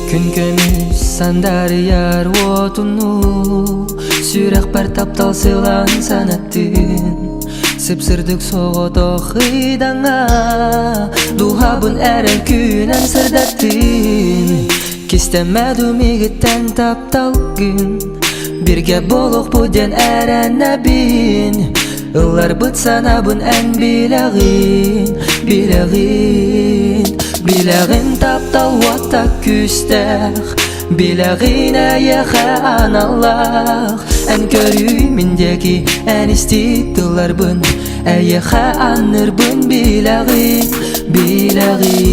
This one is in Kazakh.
Күн көмүс сандар яр отуну Сүрек бар таптал сыйлан санаттын Сыпсырдык соғото хыйдаңа Духабын әрін күнен сырдаттын Кистемеду мигиттен таптал күн Бирге болук буден әрен нәбин Ылар бұт санабын ән билағин Билағин таптал ватта күстәқ Билағин әйәхә аналлах Ән көрүй міндеки ән іститтылар бұн Әйәхә аныр бұн билағин Билағин